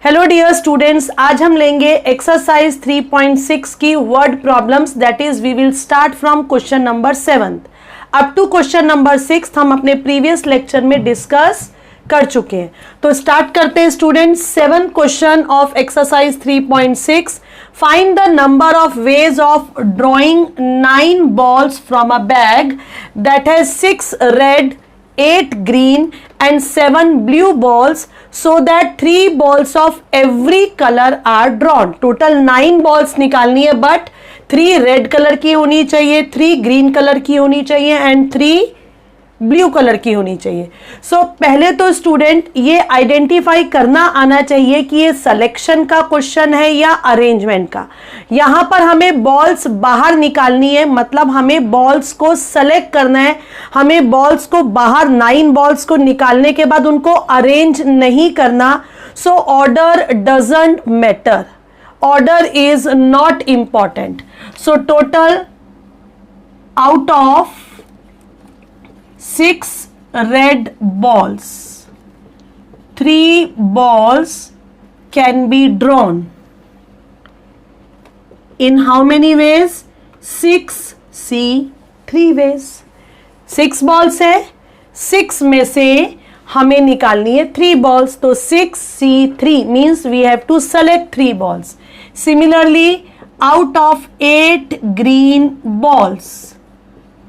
Hello dear students, आज हम लेंगे एक्सरसाइज 3.6 की word problems. That is we will start from question number 7 up to question number 6 हम अपने प्रीवियस लेक्चर में डिस्कस कर चुके हैं। तो स्टार्ट करते हैं students. 7 question of exercise 3.6। Find the number of ways of drawing 9 balls from a bag that has 6 red 8 green and 7 blue balls so that 3 balls of every color are drawn. Total 9 balls निकालनी है, but 3 red colour की होनी चाहिए, 3 green colour की होनी चाहिए and 3 blue colour की होनी चाहिए। सो पहले तो स्टूडेंट ये आइडेंटिफाई करना आना चाहिए कि ये सिलेक्शन का क्वेश्चन है या अरेंजमेंट का। यहां पर हमें बॉल्स बाहर निकालनी है, मतलब हमें बॉल्स को सेलेक्ट करना है। हमें बॉल्स को बाहर 9 बॉल्स को निकालने के बाद उनको अरेंज नहीं करना। So order doesn't matter, order is not important. So total out of 6 red balls, 3 balls can be drawn. In how many ways? 6 see 3 ways. 6 balls है, 6 में से हमें निकालनी है 3 balls, तो 6 see 3 means we have to select 3 balls. Similarly, out of 8 green balls,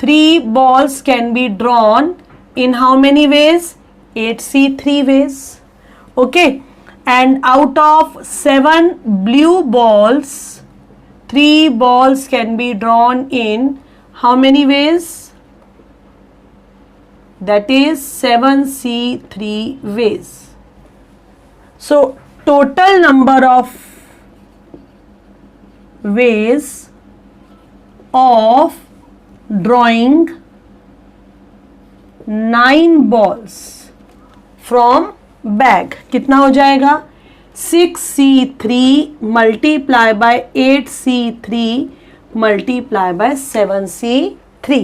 3 balls can be drawn in how many ways? 8 see 3 ways. Okay, and out of 7 blue balls, 3 balls can be drawn in how many ways? That is 7 see 3 ways. So total number of ways of drawing 9 balls from bag कितना हो जाएगा? 6C3 multiply by 8C3 multiply by 7C3.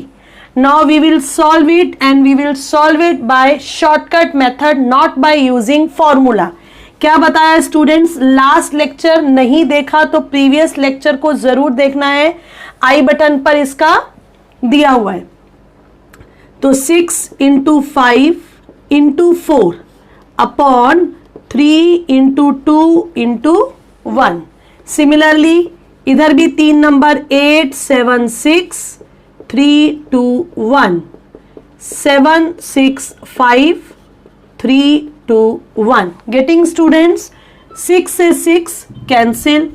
Now we will solve it, and we will solve it by shortcut method, not by using formula. क्या बताया students? Last lecture नहीं देखा तो previous lecture को जरूर देखना है, आई बटन पर इसका दिया हुआ है। तो 6 into 5 into 4 upon 3 into 2 into 1. Similarly इधर भी 3 नंबर 8 7 6 3 2 1 7 6 5 3 2 1. Getting students? 6 से 6 कैंसिल,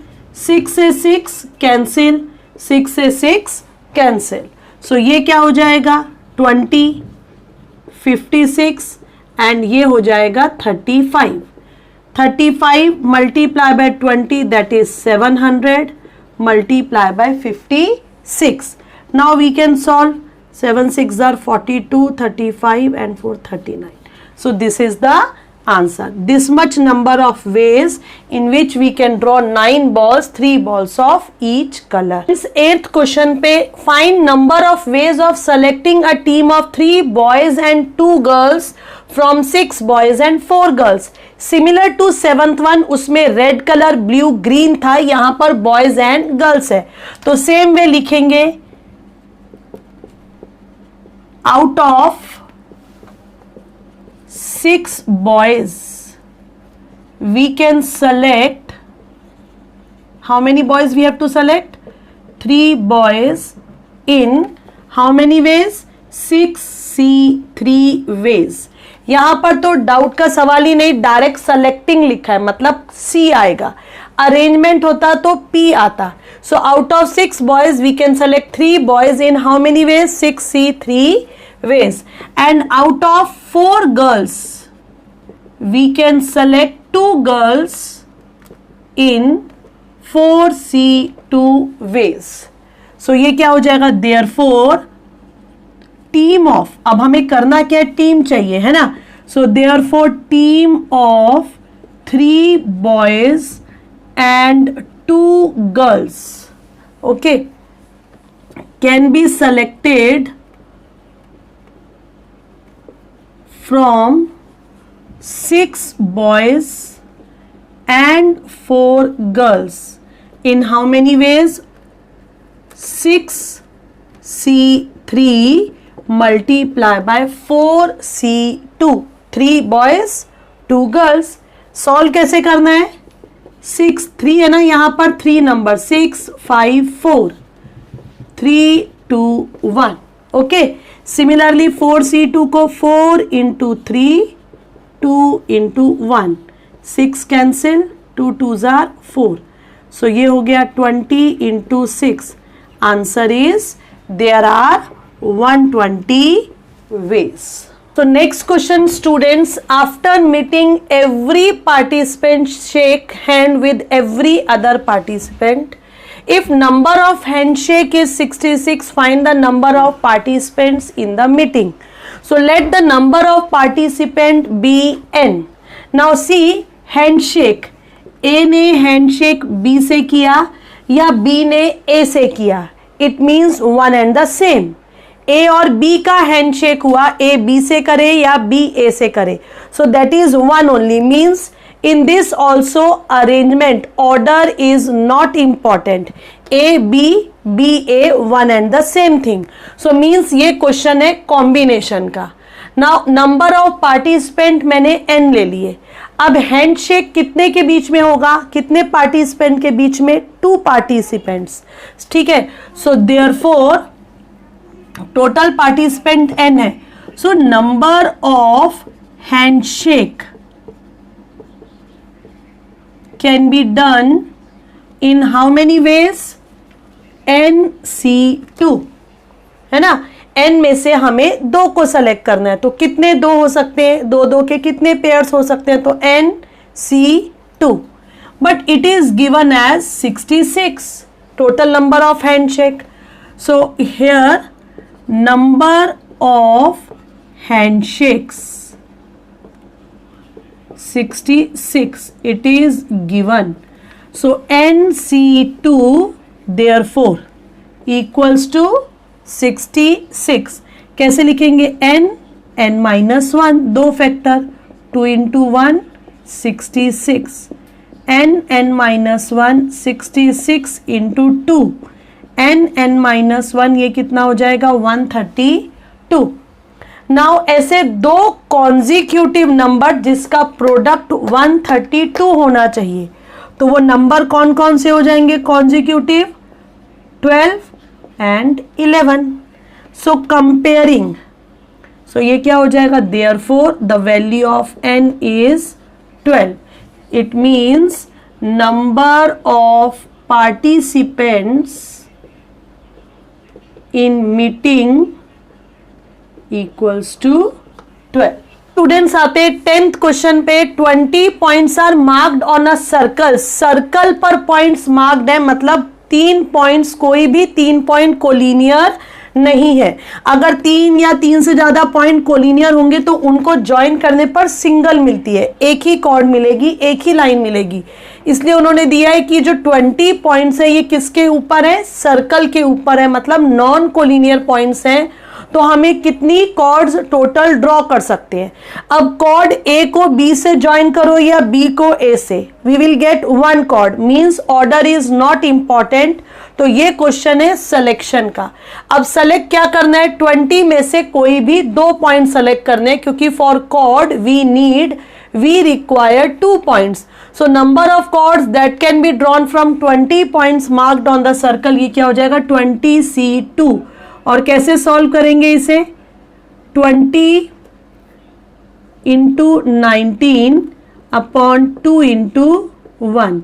6 से 6 कैंसिल, 6 से 6 कैंसिल। सो ये क्या हो जाएगा? 20 56 एंड ये हो जाएगा 35। 35 multiply by 20 that is 700 multiply by 56। Now we can solve. 7 6 are 42, 35 and 4 39. So this is the answer. This much number of ways in which we can draw 9 balls, 3 balls of each color. इस 8th question पे find number of ways of selecting a team of 3 boys and 2 girls from 6 boys and 4 girls. Similar to 7th one, उसमें red color, blue, green था, यहाँ पर boys and girls है। तो same way लिखेंगे, out of 6 boys we can select, how many boys we have to select? 3 boys in how many ways? 6C3 ways. यहां पर तो डाउट का सवाल ही नहीं, डायरेक्ट सेलेक्टिंग लिखा है, मतलब C आएगा। अरेंजमेंट होता तो P आता। So out of 6 boys we can select 3 boys in how many ways? 6C3 ways. And out of 4 girls we can select 2 girls in 4C2 ways. So ये क्या हो जाएगा? Therefore team of, अब हमें करना क्या है? टीम चाहिए, है ना? So therefore team of 3 boys and 2 girls, okay, can be selected from 6 boys and and 4 girls. In how many ways? 6C3 multiply by 4C2. 3 boys 2 girls. Solve कैसे करना है? 6 3 है ना, यहां पर 3 नंबर 6 5 4 3 2 1. ओके. सिमिलरली 4C2 को 4 into 3 2 into 1. 6 cancel, 2 2s are 4. So ये हो गया 20 into 6. Answer is there are 120 ways. So next question students, after meeting every participant shake hand with every other participant. If number of handshake is 66, find the number of participants in the meeting. So let the number of participant be n. Now see handshake, A ने handshake B से किया या B ने A से किया, it means one and the same. A और B का handshake हुआ, A B से करे या B A से करे, so that is one only. Means in this also arrangement order is not important. A B B A one and the same thing. So means ये question है combination का. Now number of participant मैंने n ले लिए. अब handshake कितने के बीच में होगा? कितने पार्टिसिपेंट के बीच में? 2 पार्टिसिपेंट्स. ठीक है. So therefore total participant n है. सो number of handshake can be done in how many ways? NC2 है ना. n में से हमें 2 को सेलेक्ट करना है, तो कितने 2 हो सकते हैं? 2 2 के कितने पेयर्स हो सकते हैं? तो NC2. But it is given as 66 total number of handshake. So here number of handshakes 66 it is given. So NC2 therefore equals to 66. कैसे लिखेंगे? n minus 1 2 factor 2 into 1 66 n minus 1 66 into 2 n minus 1 ये कितना हो जाएगा? 132. Now ऐसे 2 consecutive number जिसका product 132 होना चाहिए, तो वो नंबर कौन कौन से हो जाएंगे consecutive? 12 and 11. So comparing, so ये क्या हो जाएगा? Therefore the value of n is 12. It means number of participants in meeting equals to 12. Students आते हैं 10th क्वेश्चन पे. 20 points are marked on a circle. Circle पर पॉइंट्स मार्क्ड है, मतलब 3 पॉइंट्स, कोई भी 3 पॉइंट कोलिनियर नहीं है. अगर 3 या 3 से ज्यादा पॉइंट कोलिनियर होंगे तो उनको ज्वाइन करने पर सिंगल मिलती है, एक ही कॉर्ड मिलेगी, एक ही लाइन मिलेगी. इसलिए उन्होंने दिया है कि जो 20 पॉइंट्स है ये किसके ऊपर है? सर्कल के ऊपर है, मतलब नॉन कोलिनियर पॉइंट्स हैं. तो हमें कितनी कॉर्ड्स टोटल ड्रॉ कर सकते हैं? अब कॉर्ड ए को बी से ज्वाइन करो या बी को ए से, we will get 1 chord. Means order is not important. तो ये क्वेश्चन है सिलेक्शन का. अब सेलेक्ट क्या करना है? 20 में से कोई भी 2 पॉइंट सेलेक्ट करने, क्योंकि for cord we require 2 points. So number of chords that can be drawn from 20 points marked on the circle, ये क्या हो जाएगा? 20C2. और कैसे सॉल्व करेंगे इसे? 20 into 19 upon 2 into 1.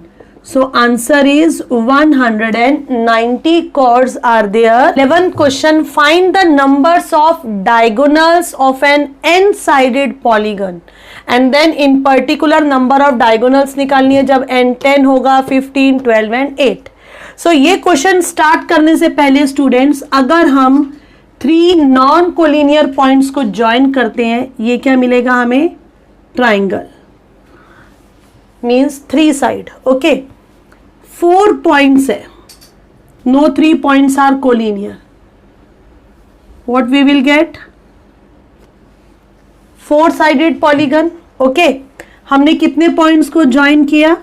So answer is 190 chords are there. 11th question, find the numbers of diagonals of an n-sided polygon. And then in particular number of diagonals निकालनी है जब n 10 होगा, 15, 12 and 8. So ये question start करने से पहले students, अगर हम 3 नॉन कोलिनियर पॉइंट्स को ज्वाइन करते हैं, ये क्या मिलेगा हमें? Triangle. Means 3 side. Okay. 4 points है, no 3 points are collinear. What we will get? 4-sided polygon. Okay. हमने कितने पॉइंट्स को ज्वाइन किया?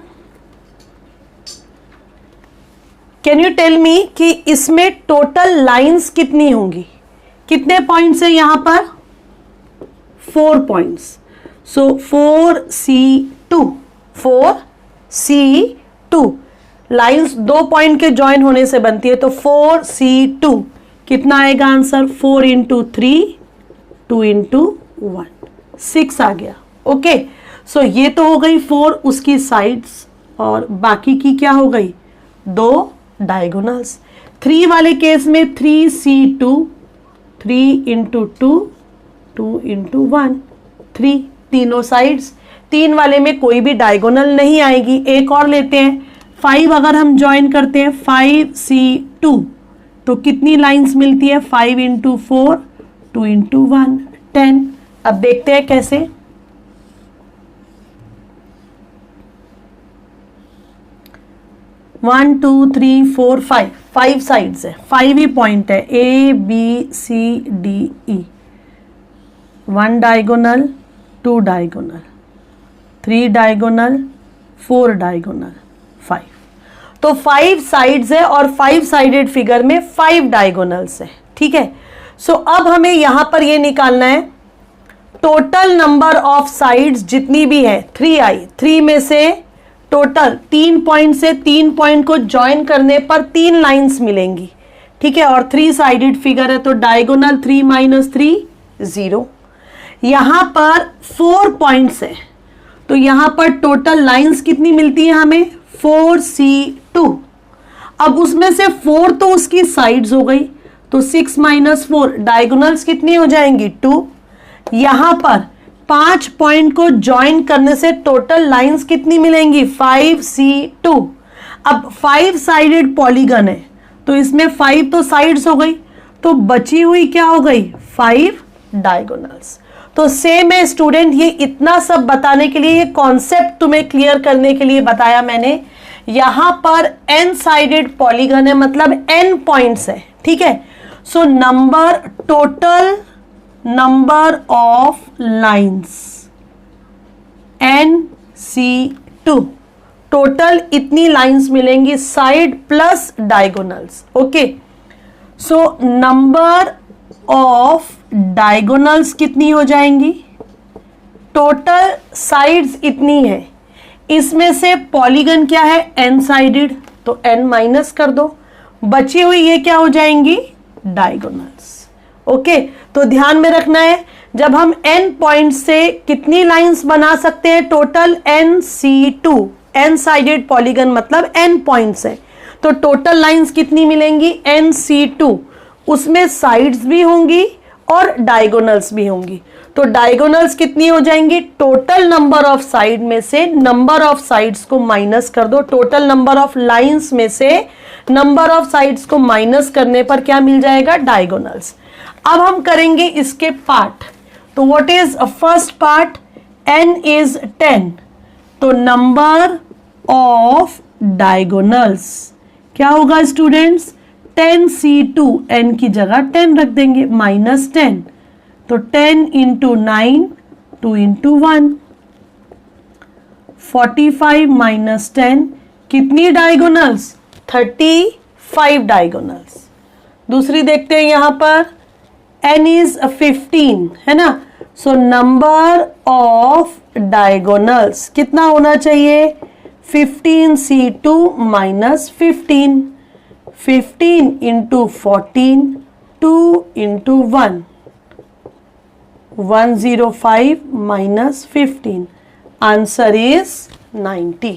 कैन यू टेल मी कि इसमें टोटल लाइंस कितनी होंगी, कितने पॉइंट्स है यहां पर, 4 पॉइंट्स। सो 4C2 लाइंस 2 पॉइंट के ज्वाइन होने से बनती है, तो 4C2 कितना आएगा आंसर, 4 इंटू 3 2 इंटू 1 6 आ गया। ओके, सो ये तो हो गई 4 उसकी साइड्स, और बाकी की क्या हो गई, 2 डायगोनल्स। 3 वाले केस में 3C2 3 इंटू 2 2 इंटू 1 3 तीनों साइड्स। 3 वाले में कोई भी डायगोनल नहीं आएगी। एक और लेते हैं, 5 अगर हम ज्वाइन करते हैं 5C2 तो कितनी लाइंस मिलती है, 5 इंटू 4 2 इंटू 1 10। अब देखते हैं कैसे। One two three four five sides है, 5 ही पॉइंट है, ABCDE। 1 diagonal 2 diagonal 3 diagonal 4 diagonal 5। तो 5 साइड्स है और 5 साइडेड फिगर में 5 डायगोनल्स है। ठीक है, सो अब हमें यहां पर ये निकालना है टोटल नंबर ऑफ साइड्स जितनी भी है 3i। 3 में से टोटल 3 पॉइंट से 3 पॉइंट को ज्वाइन करने पर 3 लाइंस मिलेंगी। ठीक है, और 3 साइडेड फिगर है तो डायगोनल 3 माइनस 3 0। यहां पर 4 पॉइंट्स है तो यहां पर टोटल लाइंस कितनी मिलती है हमें, 4C2। अब उसमें से 4 तो उसकी साइड्स हो गई, तो 6 माइनस 4 डायगोनल्स कितनी हो जाएंगी, 2। यहां पर 5 पॉइंट को ज्वाइन करने से टोटल लाइंस कितनी मिलेंगी, 5C2। अब 5 साइडेड पॉलीगन है तो इसमें 5 तो साइड्स हो गई, तो बची हुई क्या हो गई, 5 डायगोनल्स। तो सेम है स्टूडेंट, ये इतना सब बताने के लिए, ये कॉन्सेप्ट तुम्हें क्लियर करने के लिए बताया मैंने। यहां पर n साइडेड पॉलीगन है, मतलब n पॉइंट्स है। ठीक है, so total number of lines NC2, total इतनी लाइंस मिलेंगी side plus diagonals. Okay, so number of diagonals कितनी हो जाएंगी, टोटल साइड्स इतनी है, इसमें से पॉलीगन क्या है, n साइडेड, तो n माइनस कर दो, बची हुई ये क्या हो जाएंगी, डायगोनल्स। ओके, तो ध्यान में रखना है जब हम n पॉइंट से कितनी लाइंस बना सकते हैं, total NC2, n sided polygon मतलब n पॉइंट्स है, तो टोटल लाइंस कितनी मिलेंगी, NC2, उसमें साइड्स भी होंगी और डायगोनल्स भी होंगी। तो डायगोनल्स कितनी हो जाएंगी, टोटल नंबर ऑफ साइड में से नंबर ऑफ साइड्स को माइनस कर दो, टोटल नंबर ऑफ लाइंस में से नंबर ऑफ साइड्स को माइनस करने पर क्या मिल जाएगा, डायगोनल्स। अब हम करेंगे इसके पार्ट। तो what is first part, n is 10, तो नंबर ऑफ डायगोनल्स क्या होगा स्टूडेंट्स, 10C2, n की जगह 10 रख देंगे, माइनस 10, तो 10 इंटू 9 2 इंटू 1 45 माइनस 10 कितनी डायगोनल्स, 35 डायगोनल्स। दूसरी देखते हैं यहां पर, n इज 15 है ना, सो नंबर ऑफ डायगोनल्स कितना होना चाहिए, 15C2 minus 15, 15 into 14 2 into 1 105 minus 15, answer is 90।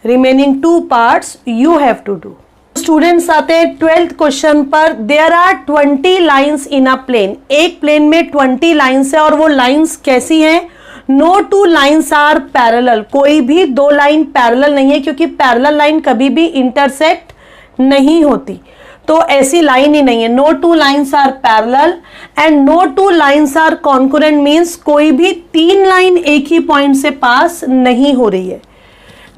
Remaining 2 parts you have to do. Students आते हैं 12th क्वेश्चन पर। There are 20 lines in a plane, एक प्लेन में 20 लाइंस है और वो लाइंस कैसी हैं, नो 2 लाइंस आर पैरेलल, कोई भी 2 लाइन पैरेलल नहीं है, क्योंकि पैरेलल लाइन कभी भी इंटरसेक्ट नहीं होती, तो ऐसी लाइन ही नहीं है। No 2 lines are parallel and no 2 lines are concurrent, means कोई भी 3 लाइन एक ही पॉइंट से पास नहीं हो रही है।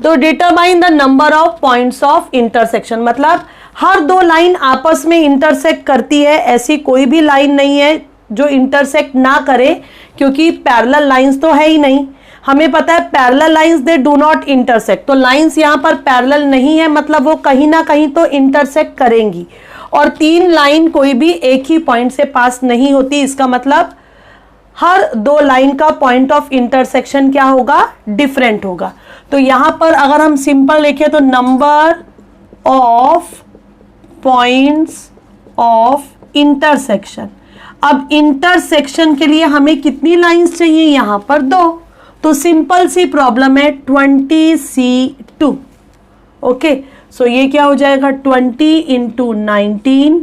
तो determine the number of points of intersection, मतलब हर 2 लाइन आपस में इंटरसेक्ट करती है, ऐसी कोई भी लाइन नहीं है जो इंटरसेक्ट ना करे, क्योंकि पैरेलल लाइंस तो है ही नहीं। हमें पता है parallel lines they do not intersect, तो लाइंस यहां पर पैरेलल नहीं है, मतलब वो कहीं ना कहीं तो इंटरसेक्ट करेंगी। और 3 लाइन कोई भी एक ही पॉइंट से पास नहीं होती, इसका मतलब हर 2 लाइन का पॉइंट ऑफ इंटरसेक्शन क्या होगा, डिफरेंट होगा। तो यहां पर अगर हम सिंपल लिखें तो number of points of intersection. अब इंटरसेक्शन के लिए हमें कितनी लाइंस चाहिए, यहां पर 2, तो सिंपल सी प्रॉब्लम है 20C2। ओके, सो ये क्या हो जाएगा 20 into 19,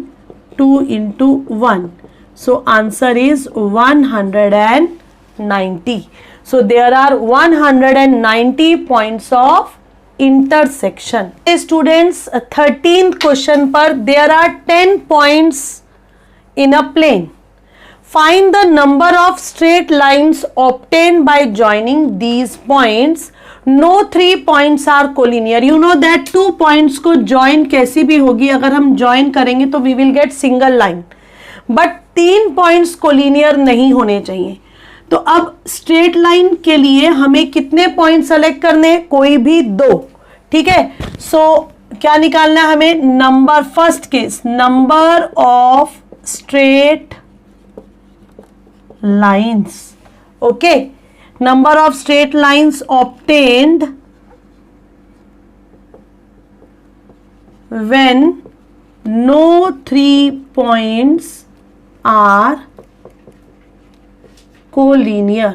2 into 1, so answer is 190। So there are 190 points of intersection. Students 13th question पर there are 10 points in a plane, find the number of straight lines obtained by joining these points. No 3 points are collinear. You know that 2 points को join कैसी भी होगी, अगर हम join करेंगे तो we will get single line, but 3 points collinear नहीं होने चाहिए। तो अब straight line के लिए हमें कितने points select करने, कोई भी 2, ठीक है। so क्या निकालना है हमें, number, first case number of straight lines, okay, number of straight lines obtained when no 3 points are collinear।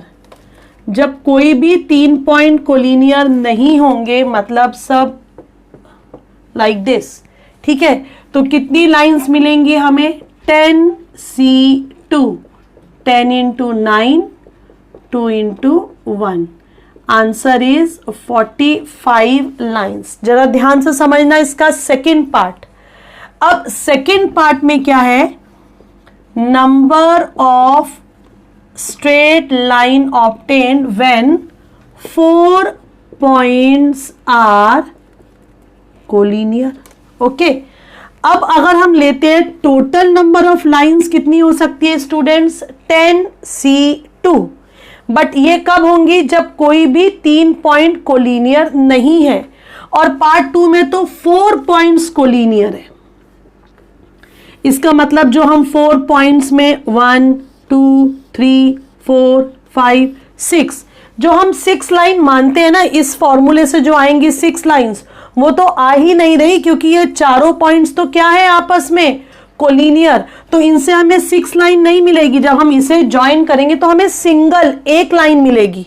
जब कोई भी 3 पॉइंट कोलिनियर नहीं होंगे, मतलब सब लाइक दिस, ठीक है। तो कितनी लाइंस मिलेंगी हमें, 10C2, 10 into 9, 2 into 1, answer is 45 lines. जरा ध्यान से समझना इसका सेकेंड पार्ट। अब सेकेंड पार्ट में क्या है, number of straight line obtained when 4 points are collinear. Okay, अब अगर हम लेते हैं टोटल नंबर ऑफ लाइंस कितनी हो सकती है स्टूडेंट्स, 10C2, बट ये कब होंगी, जब कोई भी 3 पॉइंट कोलिनियर नहीं है। और पार्ट 2 में तो 4 पॉइंट्स कोलिनियर है। इसका मतलब जो हम 4 पॉइंट्स में 1 2 3 4 5 6, जो हम 6 लाइन मानते हैं ना, इस फॉर्मूले से जो आएंगी 6 लाइंस, वो तो आ ही नहीं रही, क्योंकि ये चारों पॉइंट्स तो क्या है आपस में कोलिनियर, तो इनसे हमें 6 लाइन नहीं मिलेगी। जब हम इसे ज्वाइन करेंगे तो हमें सिंगल 1 लाइन मिलेगी।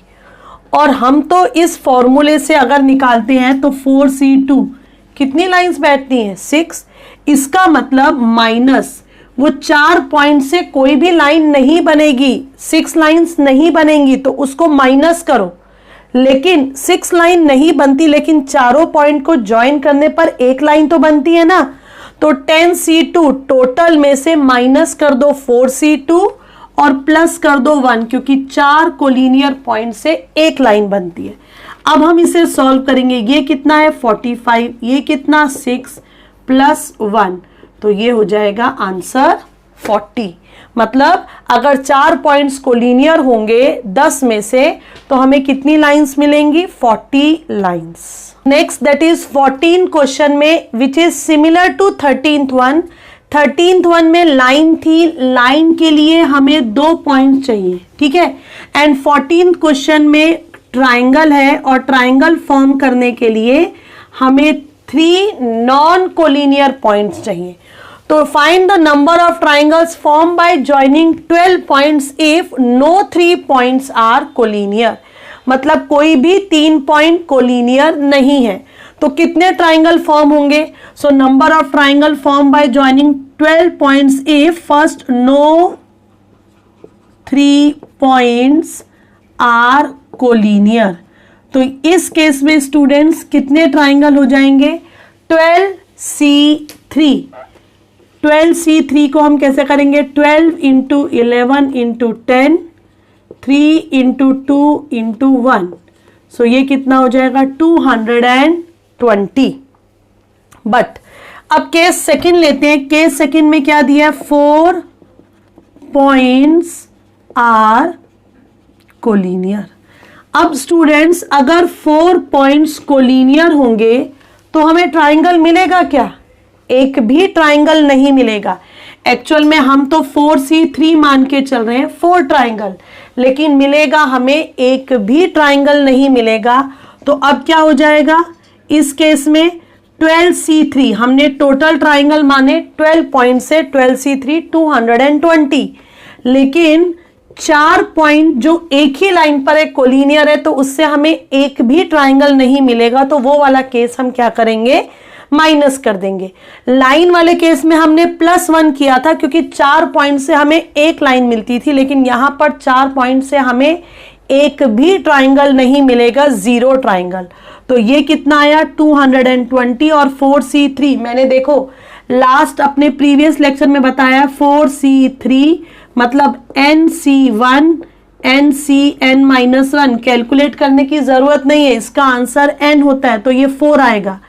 और हम तो इस फॉर्मूले से अगर निकालते हैं तो 4C2 कितनी लाइंस बैठती हैं, 6। इसका मतलब माइनस वो 4 पॉइंट से कोई भी लाइन नहीं बनेगी, 6 लाइंस नहीं बनेंगी, तो उसको माइनस करो। लेकिन 6 लाइन नहीं बनती, लेकिन चारों पॉइंट को ज्वाइन करने पर 1 लाइन तो बनती है ना। तो 10C2 टोटल में से माइनस कर दो 4C2 और प्लस कर दो 1, क्योंकि 4 कोलिनियर पॉइंट से 1 लाइन बनती है। अब हम इसे सॉल्व करेंगे, ये कितना है 45, ये कितना 6 प्लस 1, तो ये हो जाएगा आंसर 40। मतलब अगर 4 पॉइंट्स कोलिनियर होंगे 10 में से, तो हमें कितनी लाइंस मिलेंगी, 40 lines. Next that is 14 question में, which is similar to 13th one. 13th one में लाइन थी, लाइन के लिए हमें 2 पॉइंट चाहिए, ठीक है। एंड 14th क्वेश्चन में ट्राइंगल है, और ट्राइंगल फॉर्म करने के लिए हमें 3 नॉन कोलिनियर पॉइंट्स चाहिए। तो find the number of triangles form by joining 12 points if no 3 points are collinear. मतलब कोई भी 3 पॉइंट कोलिनियर नहीं है, तो कितने ट्राइंगल फॉर्म होंगे। So number of triangle form by joining 12 points if first no 3 points are collinear. तो इस केस में स्टूडेंट्स कितने ट्राइंगल हो जाएंगे, 12C3। 12C3 को हम कैसे करेंगे, 12 इंटू 11 इंटू 10, 3 इंटू 2 इंटू 1, सो ये कितना हो जाएगा 220। बट अब केस सेकंड लेते हैं। केस सेकंड में क्या दिया है, 4 पॉइंट्स आर कोलिनियर। अब स्टूडेंट्स अगर 4 पॉइंट्स कोलिनियर होंगे तो हमें ट्राइंगल मिलेगा क्या? एक भी ट्राइंगल नहीं मिलेगा। एक्चुअल में हम तो 4C3 मान के चल रहे हैं 4 ट्राइंगल, लेकिन मिलेगा हमें एक भी ट्राइंगल नहीं मिलेगा। तो अब क्या हो जाएगा इस केस में? 12C3 हमने टोटल ट्राइंगल माने 12 पॉइंट से 12C3 220, लेकिन 4 पॉइंट जो एक ही लाइन पर एक कोलिनियर है तो उससे हमें एक भी ट्राइंगल नहीं मिलेगा। तो वो वाला केस हम क्या करेंगे? माइनस कर देंगे। लाइन वाले केस में हमने +1 किया था क्योंकि 4 पॉइंट से हमें एक लाइन मिलती थी, लेकिन यहां पर 4 पॉइंट से हमें एक भी ट्राइंगल नहीं मिलेगा, 0 ट्राइंगल। तो ये कितना आया? 220 और 4C3 मैंने देखो लास्ट अपने प्रीवियस लेक्चर में बताया 4C3 मतलब NC1 NCn-1 कैलकुलेट करने की जरूरत नहीं है, इसका आंसर n होता है तो ये 4 आएगा।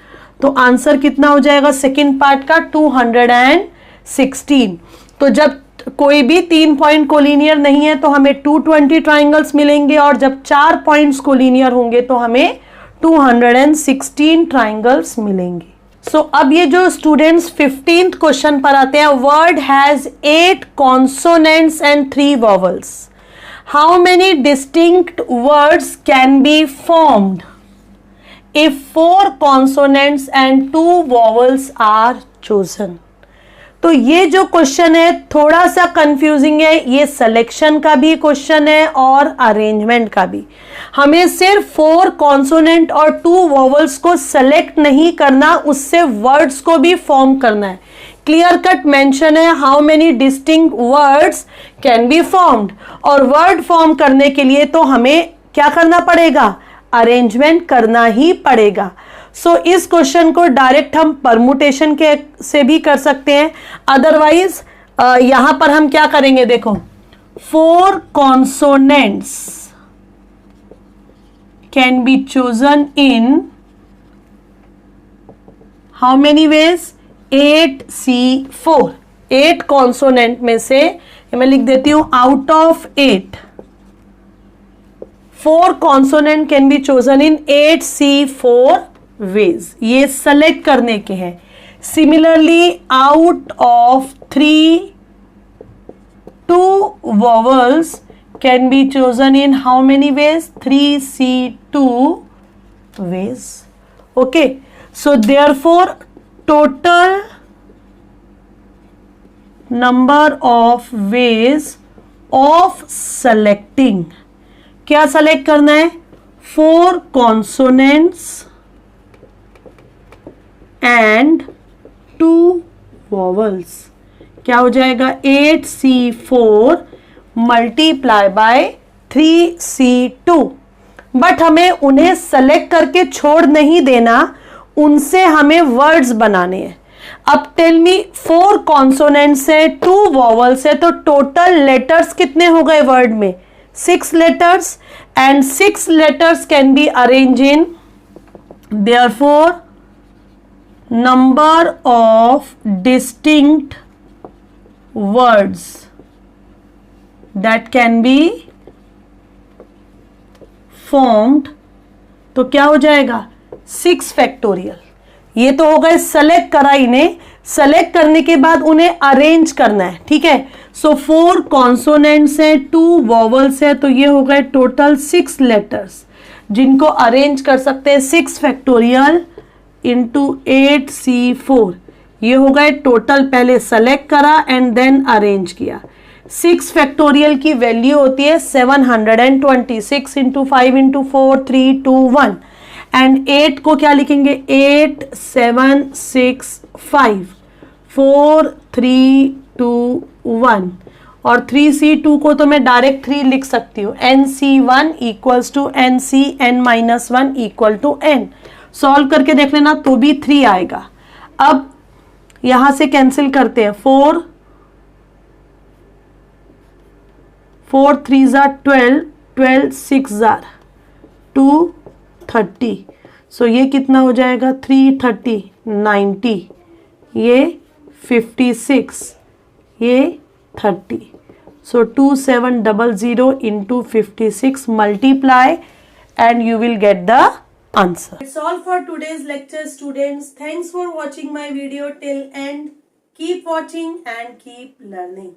तो आंसर कितना हो जाएगा सेकेंड पार्ट का? 216। तो जब कोई भी 3 पॉइंट कोलिनियर नहीं है तो हमें 220 ट्राइंगल्स मिलेंगे, और जब 4 पॉइंट्स कोलिनियर होंगे तो हमें 216 ट्राइंगल्स मिलेंगे। सो अब ये जो स्टूडेंट्स 15th क्वेश्चन पर आते हैं, word has 8 consonants and 3 vowels, how many distinct words can be formed if 4 consonants and 2 vowels are chosen? तो ये जो क्वेश्चन है थोड़ा सा कंफ्यूजिंग है, ये सिलेक्शन का भी क्वेश्चन है और अरेंजमेंट का भी। हमें सिर्फ 4 कॉन्सोनेंट और 2 वॉवल्स को सेलेक्ट नहीं करना, उससे वर्ड्स को भी फॉर्म करना है। क्लियर कट मेंशन है how many distinct words can be formed, और वर्ड फॉर्म करने के लिए तो हमें क्या करना पड़ेगा? अरेंजमेंट करना ही पड़ेगा। सो इस क्वेश्चन को डायरेक्ट हम परमुटेशन के से भी कर सकते हैं, अदरवाइज यहां पर हम क्या करेंगे? देखो 4 consonants can be chosen in how many ways? 8C4। 8 consonant में से मैं लिख देती हूं out of 8 4 consonant can be chosen in 8C4 ways। ये सेलेक्ट करने के हैं। Similarly out of 3 2 vowels can be chosen in how many ways? 3C2 ways। Okay, so therefore total number of ways of selecting, क्या select करना है? 4 consonants and 2 vowels. क्या हो जाएगा? 8C4 multiply by 3C2। But हमें उन्हें select करके छोड़ नहीं देना, उनसे हमें वर्ड्स बनाने हैं। अब टेल मी 4 कॉन्सोनेंट्स है 2 वॉवल्स है तो टोटल लेटर्स कितने हो गए वर्ड में? 6 letters, and 6 letters can be arranged in, therefore number of distinct words that can be formed, तो क्या हो जाएगा? 6 फैक्टोरियल। ये तो हो गए सेलेक्ट करा, इन्हें सेलेक्ट करने के बाद उन्हें अरेंज करना है, ठीक है। सो 4 कॉन्सोनेंट्स है 2 वॉवल्स है तो ये हो गए टोटल 6 लेटर्स जिनको अरेंज कर सकते हैं 6 फैक्टोरियल इंटू 8C4। ये हो गए टोटल, पहले सेलेक्ट करा एंड देन अरेंज किया। 6 फैक्टोरियल की वैल्यू होती है 720। 6 इंटू 5 इंटू 4 3 2 1 एंड 8 को क्या लिखेंगे? 8 7 6 5 4 3 2 1 और 3C2 को तो मैं डायरेक्ट 3 लिख सकती हूँ। NC1 equals to NCn-1 equal to n। Solve करके देख लेना तो भी 3 आएगा। अब यहां से कैंसिल करते हैं। 4 3 12 12 6 230। सो ये कितना हो जाएगा? 330 90, ये 56, ये 30। सो 2700 into 56 multiply and you will get the answer. It's all for today's lecture, students. Thanks for watching my video till end. Keep watching and keep learning.